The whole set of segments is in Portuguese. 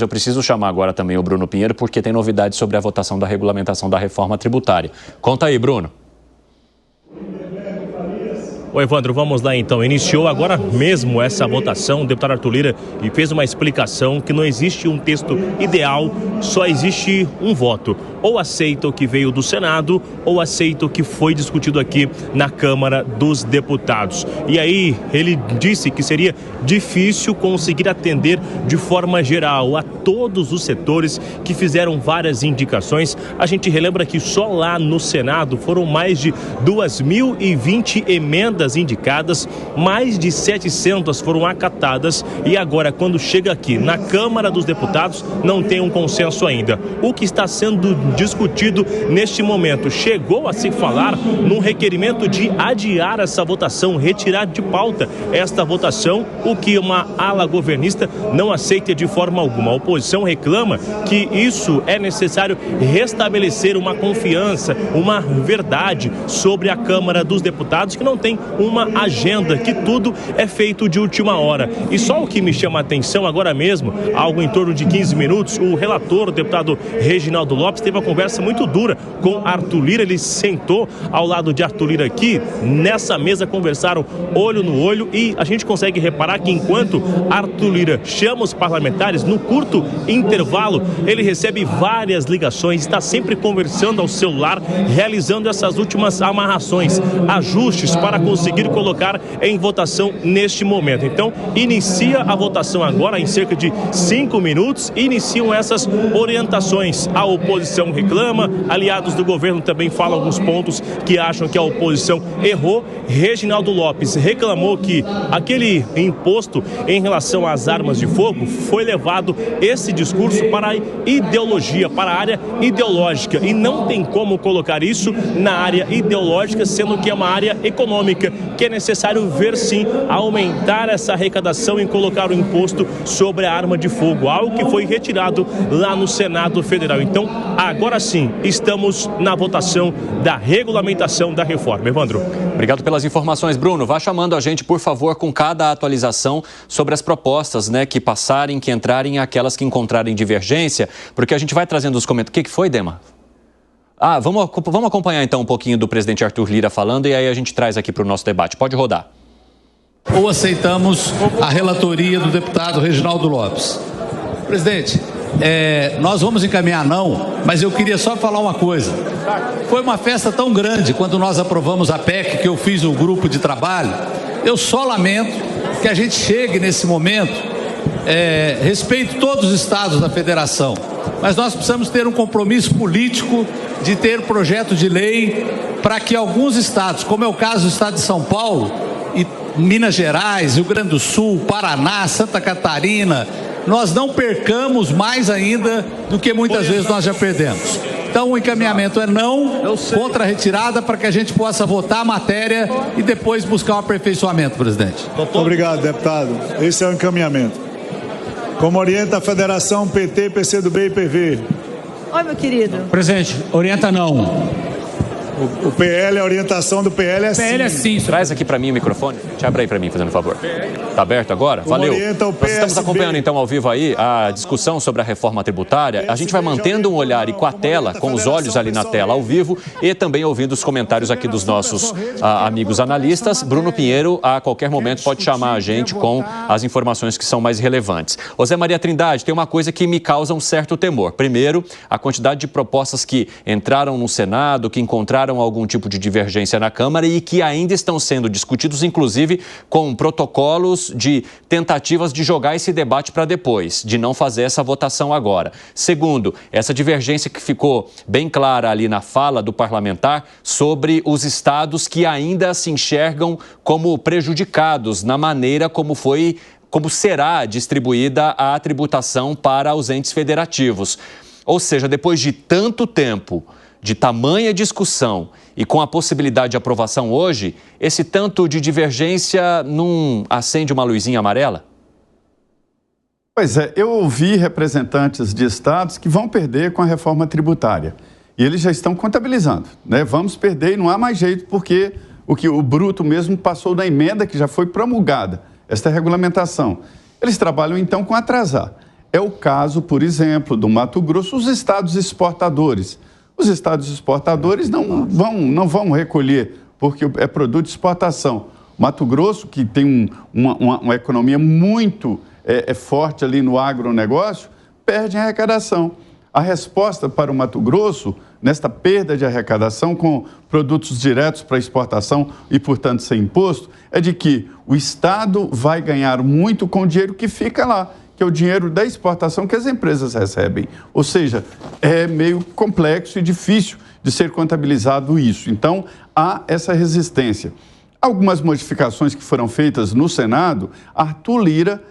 Eu preciso chamar agora também o Bruno Pinheiro, porque tem novidades sobre a votação da regulamentação da reforma tributária. Conta aí, Bruno. Oi, Evandro, vamos lá então. Iniciou agora mesmo essa votação, o deputado Arthur Lira, e fez uma explicação que não existe um texto ideal, só existe um voto. Ou aceita o que veio do Senado, ou aceita o que foi discutido aqui na Câmara dos Deputados. E aí ele disse que seria difícil conseguir atender de forma geral a todos os setores que fizeram várias indicações. A gente relembra que só lá no Senado foram mais de 2.020 emendas indicadas, mais de 700 foram acatadas e agora, quando chega aqui na Câmara dos Deputados, não tem um consenso ainda. O que está sendo discutido neste momento chegou a se falar num requerimento de adiar essa votação, retirar de pauta esta votação, o que uma ala governista não aceita de forma alguma. A oposição reclama que isso é necessário restabelecer uma confiança, uma verdade sobre a Câmara dos Deputados, que não tem uma agenda, que tudo é feito de última hora. E só o que me chama a atenção agora mesmo, algo em torno de 15 minutos, o relator, o deputado Reginaldo Lopes, teve uma conversa muito dura com Arthur Lira. Ele sentou ao lado de Arthur Lira aqui, nessa mesa, conversaram olho no olho e a gente consegue reparar que enquanto Arthur Lira chama os parlamentares, no curto intervalo, ele recebe várias ligações, está sempre conversando ao celular, realizando essas últimas amarrações, ajustes para conseguir colocar em votação neste momento. Então, inicia a votação agora, em cerca de 5 minutos, iniciam essas orientações. A oposição reclama, aliados do governo também falam alguns pontos que acham que a oposição errou. Reginaldo Lopes reclamou que aquele imposto em relação às armas de fogo foi levado, esse discurso, para a ideologia, para a área ideológica, e não tem como colocar isso na área ideológica, sendo que é uma área econômica, que é necessário ver sim aumentar essa arrecadação e colocar o imposto sobre a arma de fogo, algo que foi retirado lá no Senado Federal. Então, agora sim, estamos na votação da regulamentação da reforma. Evandro. Obrigado pelas informações, Bruno. Vá chamando a gente, por favor, com cada atualização sobre as propostas, né, que passarem, que entrarem, aquelas que encontrarem divergência, porque a gente vai trazendo os comentários. O que foi, Dema? Vamos acompanhar então um pouquinho do presidente Arthur Lira falando e aí a gente traz aqui para o nosso debate. Pode rodar. Ou aceitamos a relatoria do deputado Reginaldo Lopes. Presidente, nós vamos encaminhar não, mas eu queria só falar uma coisa. Foi uma festa tão grande quando nós aprovamos a PEC, que eu fiz o grupo de trabalho. Eu só lamento que a gente chegue nesse momento, respeito todos os estados da federação, mas nós precisamos ter um compromisso político de ter projeto de lei para que alguns estados, como é o caso do estado de São Paulo, e Minas Gerais, Rio Grande do Sul, Paraná, Santa Catarina, nós não percamos mais ainda do que muitas vezes nós já perdemos. Então o encaminhamento é não, contra a retirada, para que a gente possa votar a matéria e depois buscar um aperfeiçoamento, presidente. Obrigado, deputado. Esse é o encaminhamento. Como orienta a Federação PT, PCdoB e PV. Oi, meu querido. Presidente, orienta não. O PL, a orientação do PL é sim. PL é sim. Traz aqui para mim o microfone. Te abre aí para mim, fazendo um favor. Tá aberto agora? Valeu. Nós estamos acompanhando então ao vivo aí a discussão sobre a reforma tributária. A gente vai mantendo um olhar e com a tela, com os olhos ali na tela ao vivo e também ouvindo os comentários aqui dos nossos amigos analistas. Bruno Pinheiro, a qualquer momento, pode chamar a gente com as informações que são mais relevantes. José Maria Trindade, tem uma coisa que me causa um certo temor. Primeiro, a quantidade de propostas que entraram no Senado, que encontraram algum tipo de divergência na Câmara e que ainda estão sendo discutidos, inclusive com protocolos de tentativas de jogar esse debate para depois, de não fazer essa votação agora. Segundo, essa divergência que ficou bem clara ali na fala do parlamentar sobre os estados que ainda se enxergam como prejudicados na maneira como será distribuída a tributação para os entes federativos. Ou seja, depois de tanto tempo, de tamanha discussão e com a possibilidade de aprovação hoje, esse tanto de divergência não acende uma luzinha amarela? Pois é, eu ouvi representantes de estados que vão perder com a reforma tributária. E eles já estão contabilizando, né? Vamos perder e não há mais jeito, porque o bruto mesmo passou da emenda que já foi promulgada, esta regulamentação. Eles trabalham então com atrasar. É o caso, por exemplo, do Mato Grosso, os estados exportadores. Os estados exportadores não vão recolher, porque é produto de exportação. Mato Grosso, que tem uma economia muito forte ali no agronegócio, perde a arrecadação. A resposta para o Mato Grosso, nesta perda de arrecadação com produtos diretos para exportação e, portanto, sem imposto, é de que o Estado vai ganhar muito com o dinheiro que fica lá, que é o dinheiro da exportação que as empresas recebem. Ou seja, é meio complexo e difícil de ser contabilizado isso. Então, há essa resistência. Algumas modificações que foram feitas no Senado, Arthur Lira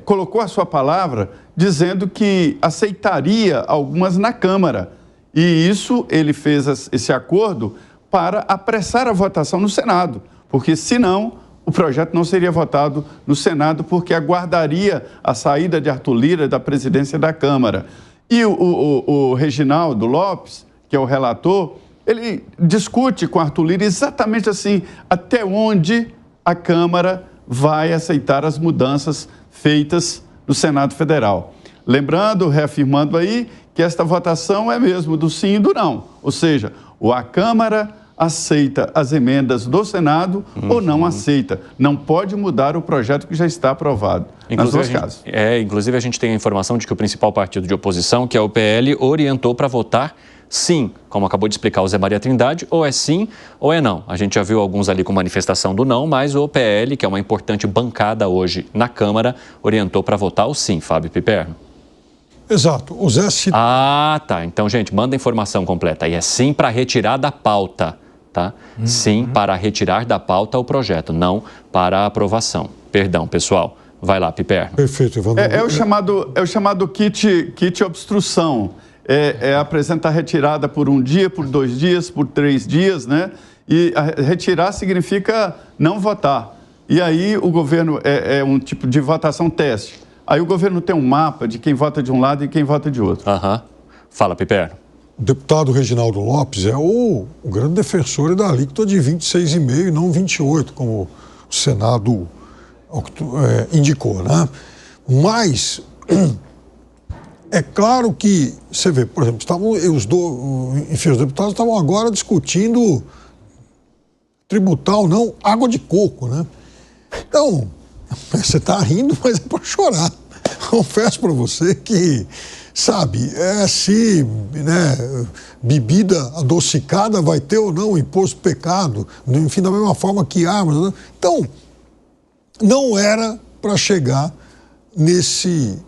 colocou a sua palavra dizendo que aceitaria algumas na Câmara. E isso, ele fez esse acordo para apressar a votação no Senado, porque senão o projeto não seria votado no Senado, porque aguardaria a saída de Arthur Lira da presidência da Câmara. E o Reginaldo Lopes, que é o relator, ele discute com Arthur Lira exatamente assim, até onde a Câmara vai aceitar as mudanças feitas no Senado Federal. Lembrando, reafirmando aí, que esta votação é mesmo do sim e do não. Ou seja, a Câmara aceita as emendas do Senado ou não aceita. Não pode mudar o projeto que já está aprovado, nas duas casas. Inclusive, a gente tem a informação de que o principal partido de oposição, que é o PL, orientou para votar sim, como acabou de explicar o Zé Maria Trindade, ou é sim ou é não. A gente já viu alguns ali com manifestação do não, mas o PL, que é uma importante bancada hoje na Câmara, orientou para votar o sim, Fábio Piperno. Exato. O Zé cita... Ah, tá. Então, gente, manda a informação completa. E é sim para retirar da pauta, tá? Sim para retirar da pauta o projeto, não para a aprovação. Perdão, pessoal. Vai lá, Piperno. Perfeito, Evandro. É o chamado kit obstrução. Apresentar retirada por um dia, por 2 dias, por 3 dias, né? E retirar significa não votar. E aí o governo é um tipo de votação teste. Aí o governo tem um mapa de quem vota de um lado e quem vota de outro. Fala, Piperno. O deputado Reginaldo Lopes é o grande defensor da alíquota de 26,5% e não 28%, como o Senado indicou, né? Mas é claro que, você vê, por exemplo, os deputados estavam agora discutindo tributar ou não água de coco, né? Então, você está rindo, mas é para chorar. Confesso para você que, sabe, se bebida adocicada vai ter ou não imposto pecado, enfim, da mesma forma que armas. Né? Então, não era para chegar nesse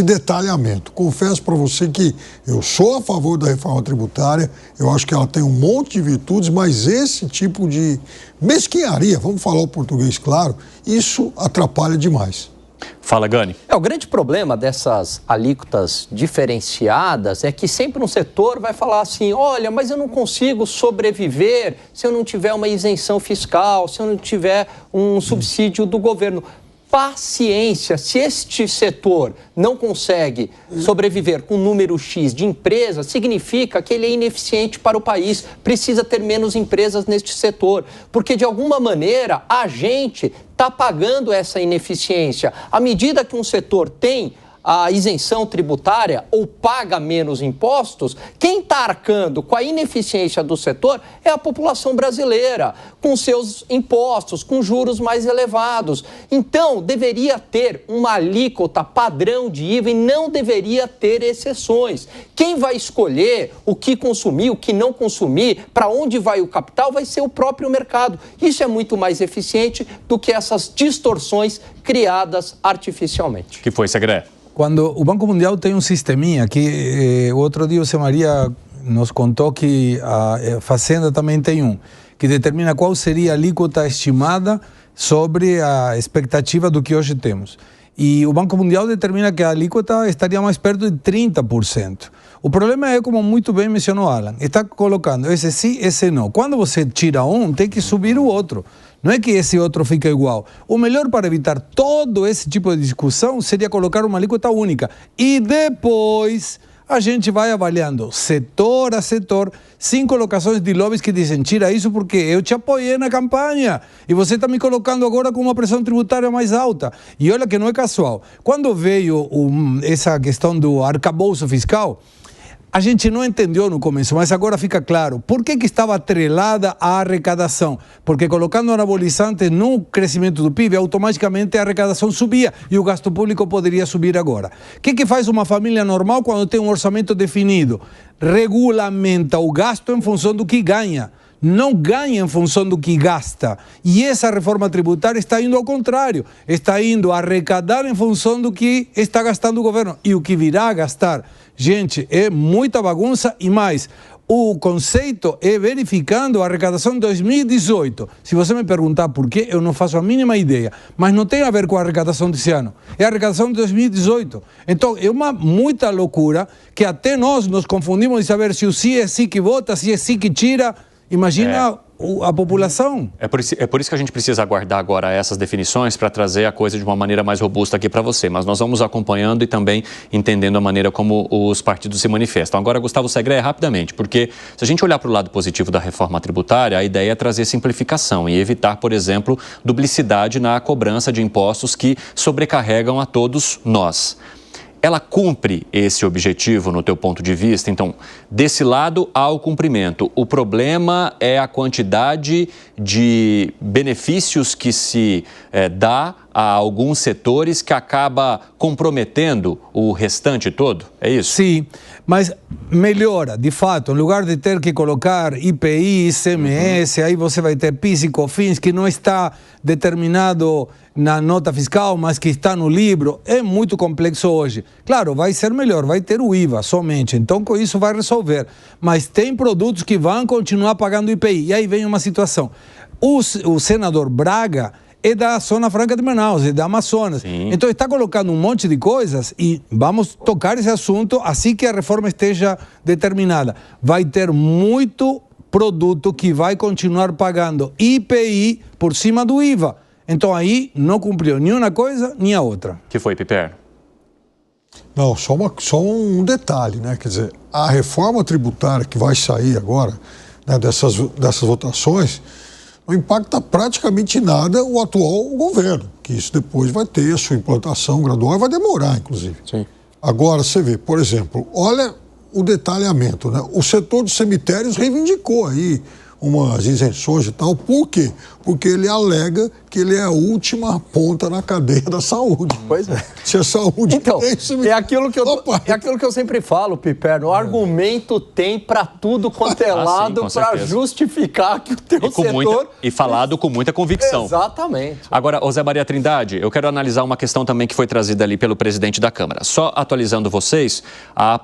detalhamento. Confesso para você que eu sou a favor da reforma tributária, eu acho que ela tem um monte de virtudes, mas esse tipo de mesquinharia, vamos falar o português claro, isso atrapalha demais. Fala, Gani. O grande problema dessas alíquotas diferenciadas é que sempre um setor vai falar assim, olha, mas eu não consigo sobreviver se eu não tiver uma isenção fiscal, se eu não tiver um subsídio do governo. Paciência, se este setor não consegue sobreviver com um número X de empresas, significa que ele é ineficiente para o país, precisa ter menos empresas neste setor, porque de alguma maneira a gente está pagando essa ineficiência. À medida que um setor tem a isenção tributária ou paga menos impostos, quem está arcando com a ineficiência do setor é a população brasileira, com seus impostos, com juros mais elevados. Então, deveria ter uma alíquota padrão de IVA e não deveria ter exceções. Quem vai escolher o que consumir, o que não consumir, para onde vai o capital, vai ser o próprio mercado. Isso é muito mais eficiente do que essas distorções criadas artificialmente. Que foi, Segré? Quando o Banco Mundial tem um sisteminha que o outro dia o Zé Maria nos contou que a Fazenda também tem um, que determina qual seria a alíquota estimada sobre a expectativa do que hoje temos. E o Banco Mundial determina que a alíquota estaria mais perto de 30%. O problema é, como muito bem mencionou Alan, está colocando esse sim, esse não. Quando você tira um, tem que subir o outro. Não é que esse outro fica igual. O melhor para evitar todo esse tipo de discussão seria colocar uma alíquota única. E depois a gente vai avaliando setor a setor, sem colocações de lobbies que dizem, tira isso porque eu te apoiei na campanha e você está me colocando agora com uma pressão tributária mais alta. E olha que não é casual. Quando veio essa questão do arcabouço fiscal, a gente não entendeu no começo, mas agora fica claro. Por que estava atrelada à arrecadação? Porque colocando anabolizantes no crescimento do PIB, automaticamente a arrecadação subia e o gasto público poderia subir agora. O que faz uma família normal quando tem um orçamento definido? Regulamenta o gasto em função do que ganha. Não ganha em função do que gasta. E essa reforma tributária está indo ao contrário. Está indo a arrecadar em função do que está gastando o governo. E o que virá a gastar, gente, é muita bagunça e mais. O conceito é verificando a arrecadação de 2018. Se você me perguntar por quê, eu não faço a mínima ideia. Mas não tem a ver com a arrecadação desse ano. É a arrecadação de 2018. Então, é muita loucura que até nós nos confundimos de saber se o sim é sim que vota, se é sim que tira. Imagina a população. É por isso que a gente precisa aguardar agora essas definições para trazer a coisa de uma maneira mais robusta aqui para você. Mas nós vamos acompanhando e também entendendo a maneira como os partidos se manifestam. Agora, Gustavo Segre, rapidamente, porque se a gente olhar para o lado positivo da reforma tributária, a ideia é trazer simplificação e evitar, por exemplo, duplicidade na cobrança de impostos que sobrecarregam a todos nós. Ela cumpre esse objetivo no teu ponto de vista? Então, desse lado há o cumprimento. O problema é a quantidade de benefícios que se dá a alguns setores que acaba comprometendo o restante todo? É isso? Sim, mas melhora, de fato. Em lugar de ter que colocar IPI, ICMS, aí você vai ter PIS e COFINS, que não está determinado na nota fiscal, mas que está no livro. É muito complexo hoje. Claro, vai ser melhor, vai ter o IVA somente, então com isso vai resolver. Mas tem produtos que vão continuar pagando IPI. E aí vem uma situação. O senador Braga é da Zona Franca de Manaus, é da Amazonas. Sim. Então está colocando um monte de coisas e vamos tocar esse assunto assim que a reforma esteja determinada. Vai ter muito produto que vai continuar pagando IPI por cima do IVA. Então aí não cumpriu nem uma coisa nem a outra. Que foi, Piper? Não, só um detalhe, né? Quer dizer, a reforma tributária que vai sair agora, né, dessas votações, não impacta praticamente nada o atual governo, que isso depois vai ter a sua implantação gradual e vai demorar, inclusive. Sim. Agora, você vê, por exemplo, olha o detalhamento, né? O setor de cemitérios reivindicou aí umas isenções e tal. Por quê? Porque ele alega que ele é a última ponta na cadeia da saúde. Pois é. Se a saúde então, tem... é aquilo que eu sempre falo, Piperno. O argumento tem para tudo quanto é lado para justificar que o teu setor... E falado com muita convicção. Exatamente. Agora, José Maria Trindade, eu quero analisar uma questão também que foi trazida ali pelo presidente da Câmara. Só atualizando vocês, a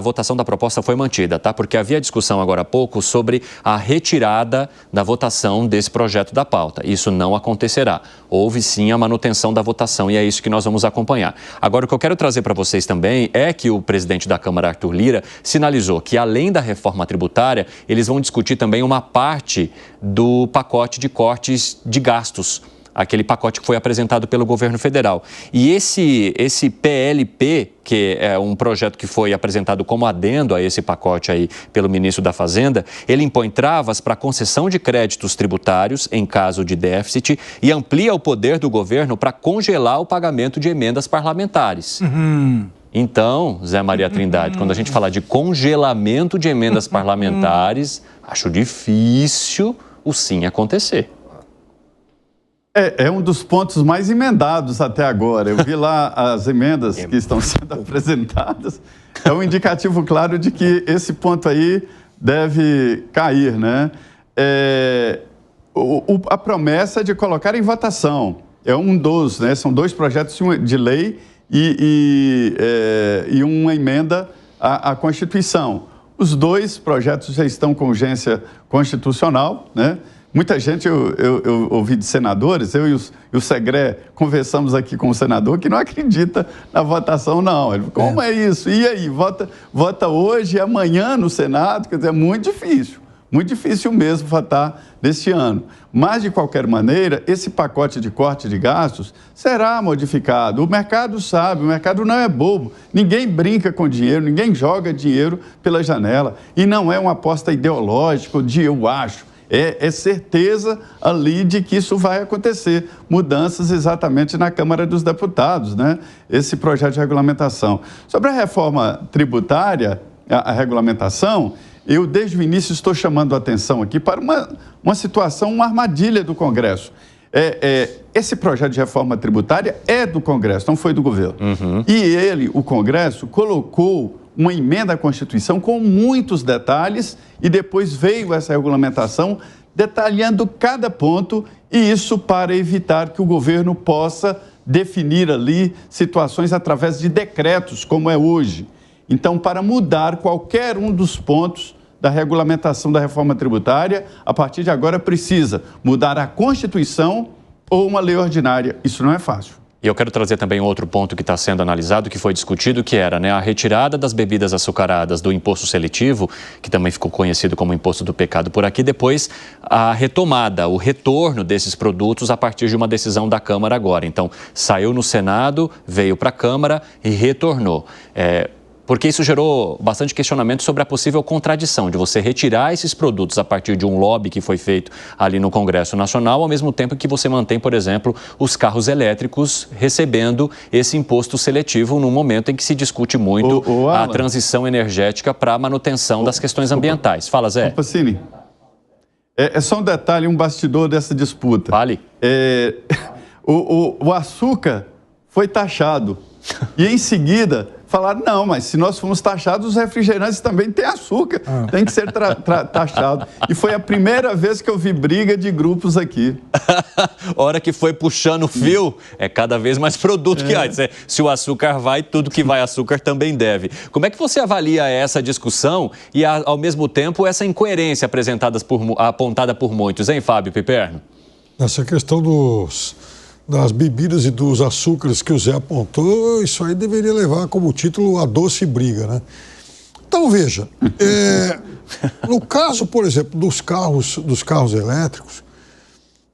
votação da proposta foi mantida, tá? Porque havia discussão agora há pouco sobre a retirada da votação desse projeto da pauta. Isso não acontecerá. Houve sim a manutenção da votação e é isso que nós vamos acompanhar. Agora, o que eu quero trazer para vocês também é que o presidente da Câmara, Arthur Lira, sinalizou que além da reforma tributária, eles vão discutir também uma parte do pacote de cortes de gastos, aquele pacote que foi apresentado pelo governo federal. E esse PLP, que é um projeto que foi apresentado como adendo a esse pacote aí pelo ministro da Fazenda, ele impõe travas para a concessão de créditos tributários em caso de déficit e amplia o poder do governo para congelar o pagamento de emendas parlamentares. Então, Zé Maria Trindade, quando a gente fala de congelamento de emendas parlamentares, acho difícil o sim acontecer. É um dos pontos mais emendados até agora. Eu vi lá as emendas que estão sendo apresentadas. É um indicativo claro de que esse ponto aí deve cair, né? A promessa de colocar em votação é um dos, né? São dois projetos de lei e uma emenda à Constituição. Os dois projetos já estão com urgência constitucional, né? Muita gente, eu ouvi de senadores, eu e o Segre conversamos aqui com o senador que não acredita na votação, não. Ele, como é isso? E aí, vota hoje e amanhã no Senado? Quer dizer, é muito difícil. Muito difícil mesmo votar neste ano. Mas, de qualquer maneira, esse pacote de corte de gastos será modificado. O mercado sabe, o mercado não é bobo. Ninguém brinca com dinheiro, ninguém joga dinheiro pela janela. E não é uma aposta ideológica de eu acho. É certeza ali de que isso vai acontecer. Mudanças exatamente na Câmara dos Deputados, né? Esse projeto de regulamentação. Sobre a reforma tributária, a regulamentação, eu desde o início estou chamando a atenção aqui para uma situação, uma armadilha do Congresso. Esse projeto de reforma tributária é do Congresso, não foi do governo. Uhum. E o Congresso, colocou uma emenda à Constituição com muitos detalhes e depois veio essa regulamentação detalhando cada ponto, e isso para evitar que o governo possa definir ali situações através de decretos, como é hoje. Então, para mudar qualquer um dos pontos da regulamentação da reforma tributária, a partir de agora precisa mudar a Constituição ou uma lei ordinária. Isso não é fácil. E eu quero trazer também outro ponto que está sendo analisado, que foi discutido, que era, né, a retirada das bebidas açucaradas do imposto seletivo, que também ficou conhecido como imposto do pecado por aqui, depois a retomada, o retorno desses produtos a partir de uma decisão da Câmara agora. Então, saiu no Senado, veio para a Câmara e retornou. Porque isso gerou bastante questionamento sobre a possível contradição de você retirar esses produtos a partir de um lobby que foi feito ali no Congresso Nacional, ao mesmo tempo que você mantém, por exemplo, os carros elétricos recebendo esse imposto seletivo num momento em que se discute muito a transição energética para a manutenção das questões ambientais. Fala, Zé. Pacini, é só um detalhe, um bastidor dessa disputa. Fale. O açúcar foi taxado e, em seguida, falaram, não, mas se nós formos taxados, os refrigerantes também têm açúcar, tem que ser taxado. E foi a primeira vez que eu vi briga de grupos aqui. Hora que foi puxando o fio, é cada vez mais produto que antes. Se o açúcar vai, tudo que vai açúcar também deve. Como é que você avalia essa discussão e, ao mesmo tempo, essa incoerência apontada por muitos, hein, Fábio Piperno? Essa questão das bebidas e dos açúcares que o Zé apontou, isso aí deveria levar como título a doce briga, né? Então, veja, no caso, por exemplo, dos carros elétricos,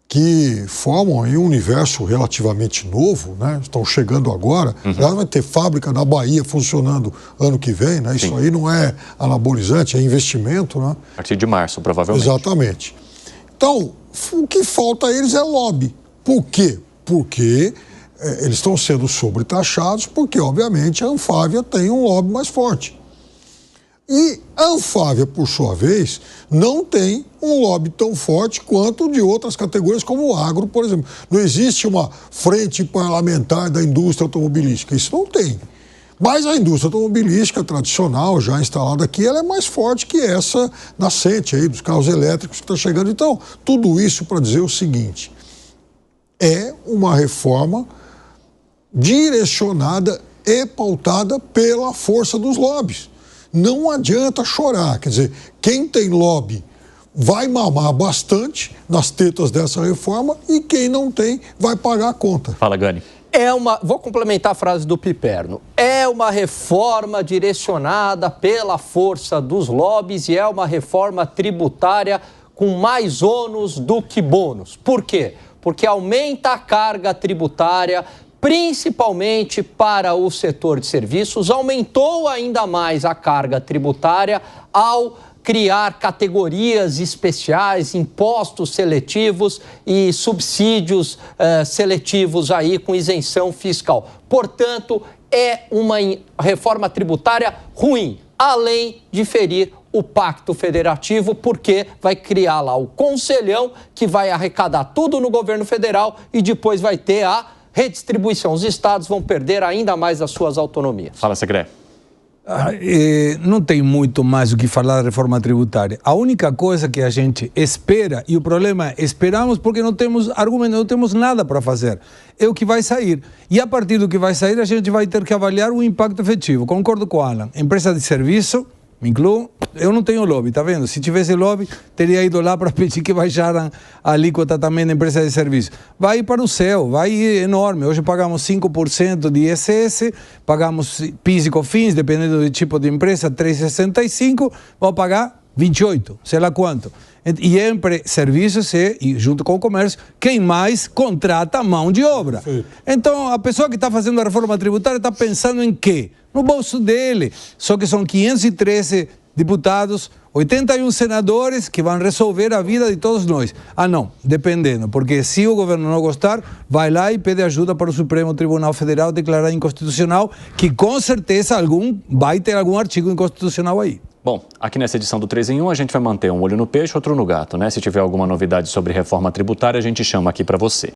que formam aí um universo relativamente novo, né? Estão chegando agora, já vai ter fábrica na Bahia funcionando ano que vem, né? Isso aí não é anabolizante, é investimento, né? A partir de março, provavelmente. Exatamente. Então, o que falta a eles é lobby. Por quê? Porque eles estão sendo sobretaxados, porque, obviamente, a Anfávia tem um lobby mais forte. E a Anfávia, por sua vez, não tem um lobby tão forte quanto de outras categorias, como o agro, por exemplo. Não existe uma frente parlamentar da indústria automobilística, isso não tem. Mas a indústria automobilística tradicional, já instalada aqui, ela é mais forte que essa nascente aí dos carros elétricos que está chegando. Então, tudo isso para dizer o seguinte: é uma reforma direcionada e pautada pela força dos lobbies. Não adianta chorar, quer dizer, quem tem lobby vai mamar bastante nas tetas dessa reforma e quem não tem vai pagar a conta. Fala, Gani. Vou complementar a frase do Piperno. É uma reforma direcionada pela força dos lobbies e é uma reforma tributária com mais ônus do que bônus. Por quê? Porque aumenta a carga tributária, principalmente para o setor de serviços, aumentou ainda mais a carga tributária ao criar categorias especiais, impostos seletivos e subsídios seletivos aí com isenção fiscal. Portanto, é uma reforma tributária ruim, além de ferir o Pacto Federativo, porque vai criar lá o Conselhão, que vai arrecadar tudo no governo federal e depois vai ter a redistribuição. Os estados vão perder ainda mais as suas autonomias. Fala, secretário. Não tem muito mais o que falar da reforma tributária. A única coisa que a gente espera, e o problema é, esperamos porque não temos argumento, não temos nada para fazer, é o que vai sair. E a partir do que vai sair, a gente vai ter que avaliar o impacto efetivo. Concordo com o Alan. Empresa de serviço, me incluo, eu não tenho lobby, tá vendo? Se tivesse lobby, teria ido lá para pedir que baixaram a alíquota também da empresa de serviço. Vai ir para o céu, vai ir enorme. Hoje pagamos 5% de ISS, pagamos PIS e COFINS, dependendo do tipo de empresa, 3,65%, vamos pagar 28, sei lá quanto. E entre serviços e junto com o comércio, quem mais contrata mão de obra. Então, a pessoa que está fazendo a reforma tributária está pensando em quê? No bolso dele. Só que são 513 deputados, 81 senadores que vão resolver a vida de todos nós. Ah, não, dependendo, porque se o governo não gostar, vai lá e pede ajuda para o Supremo Tribunal Federal declarar inconstitucional, que com certeza vai ter algum artigo inconstitucional aí. Bom, aqui nessa edição do 3 em 1, a gente vai manter um olho no peixe, outro no gato, né? Se tiver alguma novidade sobre reforma tributária, a gente chama aqui para você.